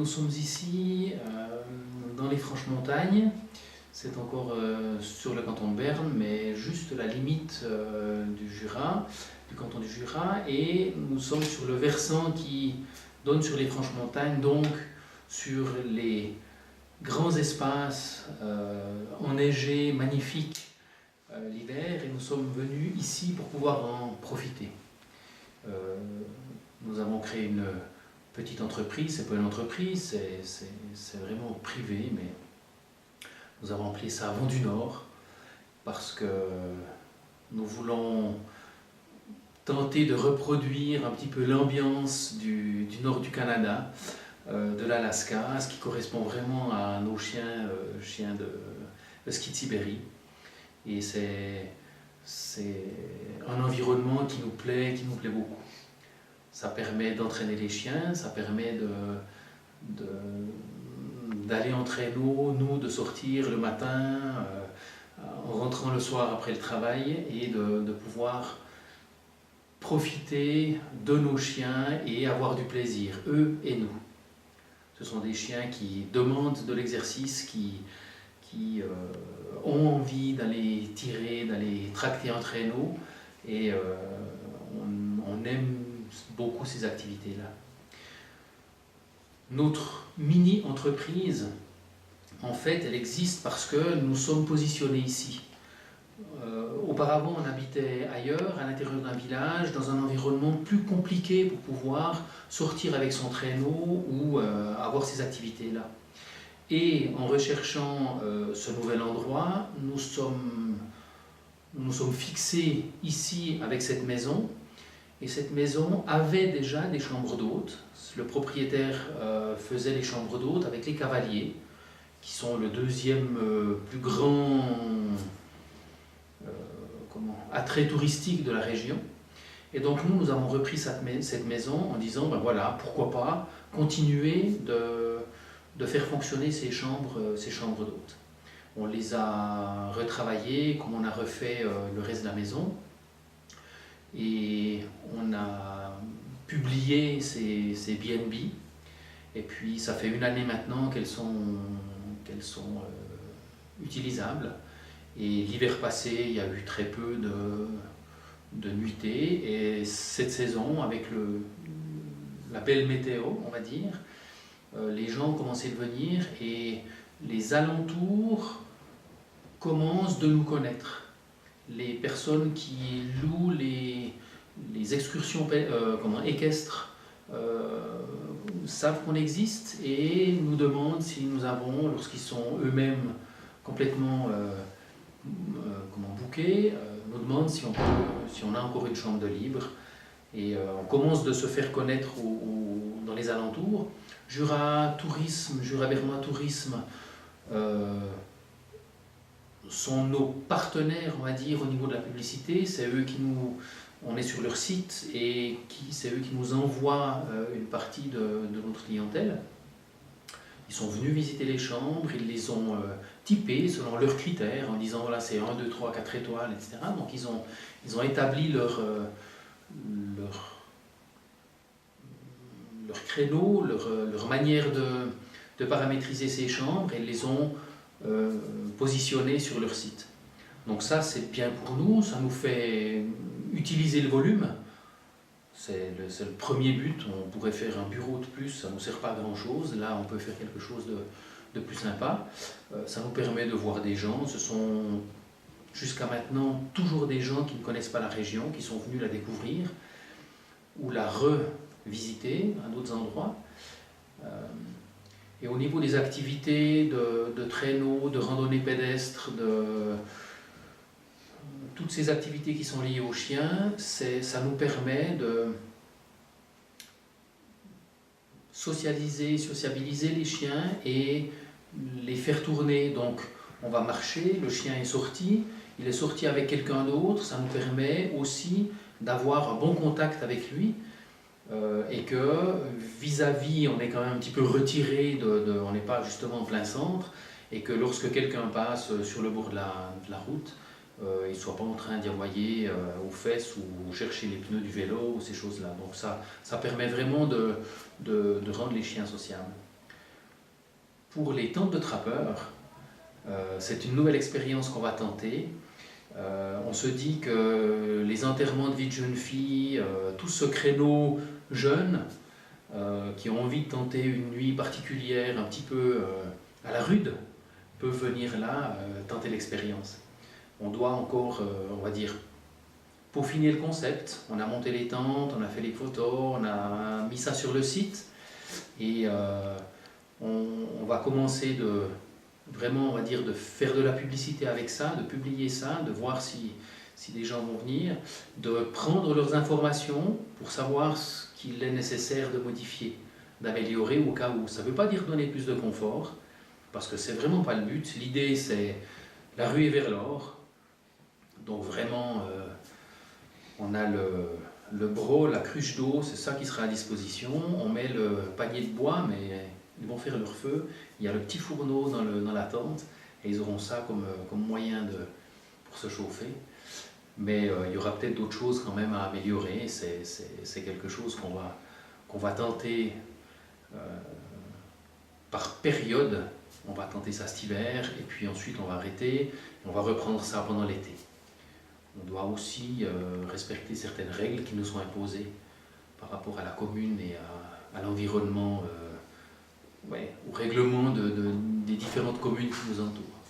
nous sommes ici dans les Franches-Montagnes. C'est encore sur le canton de Berne, mais juste la limite du Jura, du canton du Jura. Et nous sommes sur le versant qui donne sur les Franches-Montagnes, donc sur les grands espaces enneigés, magnifiques l'hiver. Et nous sommes venus ici pour pouvoir en profiter. Nous avons créé une petite entreprise, c'est pas une entreprise, c'est vraiment privé, mais nous avons appelé ça Vent du Nord parce que nous voulons tenter de reproduire un petit peu l'ambiance du nord du Canada, de l'Alaska, ce qui correspond vraiment à nos chiens de ski de Sibérie. Et c'est un environnement qui nous plaît beaucoup. Ça permet d'entraîner les chiens, ça permet d'aller en traîneau, nous de sortir le matin, en rentrant le soir après le travail, et de pouvoir profiter de nos chiens et avoir du plaisir, eux et nous. Ce sont des chiens qui demandent de l'exercice, qui ont envie d'aller tirer, d'aller tracter un traîneau, et on aime beaucoup ces activités-là. Notre mini-entreprise, en fait, elle existe parce que nous sommes positionnés ici. Auparavant, on habitait ailleurs, à l'intérieur d'un village, dans un environnement plus compliqué pour pouvoir sortir avec son traîneau ou avoir ces activités-là. Et en recherchant ce nouvel endroit, nous sommes fixés ici avec cette maison. Et cette maison avait déjà des chambres d'hôtes. Le propriétaire faisait les chambres d'hôtes avec les cavaliers, qui sont le deuxième plus grand attrait touristique de la région. Et donc nous avons repris cette maison en disant, ben voilà, pourquoi pas continuer de faire fonctionner ces chambres d'hôtes. On les a retravaillées, comme on a refait le reste de la maison. Et on a publié ces BNB, et puis ça fait une année maintenant qu'elles sont utilisables. Et l'hiver passé, il y a eu très peu de nuitées, et cette saison, avec la belle météo, on va dire, les gens ont commencé à venir, et les alentours commencent de nous connaître. Les personnes qui louent les excursions équestres savent qu'on existe et nous demandent si nous avons, lorsqu'ils sont eux-mêmes complètement bookés, nous demandent si on a encore une chambre de libre. Et on commence de se faire connaître dans les alentours. Jura Bernois Tourisme sont nos partenaires, on va dire, au niveau de la publicité. C'est eux on est sur leur site, et c'est eux qui nous envoient une partie de notre clientèle. Ils sont venus visiter les chambres, ils les ont typées selon leurs critères, en disant voilà, c'est 1, 2, 3, 4 étoiles, etc. Donc ils ont établi leur créneau, leur manière de paramétriser ces chambres, et ils les ont positionnés sur leur site. Donc ça, c'est bien pour nous, ça nous fait utiliser le volume. C'est le premier but. On pourrait faire un bureau de plus, ça ne nous sert pas à grand chose. Là, on peut faire quelque chose de plus sympa. Ça nous permet de voir des gens. Ce sont jusqu'à maintenant toujours des gens qui ne connaissent pas la région, qui sont venus la découvrir ou la revisiter à d'autres endroits. Et au niveau des activités de traîneau, de randonnée pédestre, toutes ces activités qui sont liées aux chiens, ça nous permet de sociabiliser les chiens et les faire tourner. Donc on va marcher, le chien est sorti, il est sorti avec quelqu'un d'autre, ça nous permet aussi d'avoir un bon contact avec lui. Et que vis-à-vis, on est quand même un petit peu retiré, on n'est pas justement en plein centre, et que lorsque quelqu'un passe sur le bord de la route, il ne soit pas en train d'y envoyer aux fesses ou chercher les pneus du vélo ou ces choses-là. Donc ça permet vraiment de rendre les chiens sociables. pour les tentes de trappeurs, c'est une nouvelle expérience qu'on va tenter. On se dit que les enterrements de vie de jeunes filles, tout ce créneau jeune, qui ont envie de tenter une nuit particulière, un petit peu à la rude, peuvent venir là tenter l'expérience. On doit encore, on va dire, peaufiner le concept. On a monté les tentes, on a fait les photos, on a mis ça sur le site et on va commencer de vraiment, on va dire, de faire de la publicité avec ça, de publier ça, de voir si des gens vont venir, de prendre leurs informations pour savoir ce qu'il est nécessaire de modifier, d'améliorer au cas où. Ça ne veut pas dire donner plus de confort, parce que c'est vraiment pas le but. L'idée, c'est la ruée vers l'or. Donc vraiment, on a le broc, la cruche d'eau, c'est ça qui sera à disposition. On met le panier de bois, mais ils vont faire leur feu. Il y a le petit fourneau dans la tente, et ils auront ça comme moyen pour se chauffer. Mais il y aura peut-être d'autres choses quand même à améliorer. C'est quelque chose qu'on va tenter par période. On va tenter ça cet hiver, et puis ensuite on va arrêter, et on va reprendre ça pendant l'été. On doit aussi respecter certaines règles qui nous sont imposées par rapport à la commune et à l'environnement, au règlement des différentes communes qui nous entourent.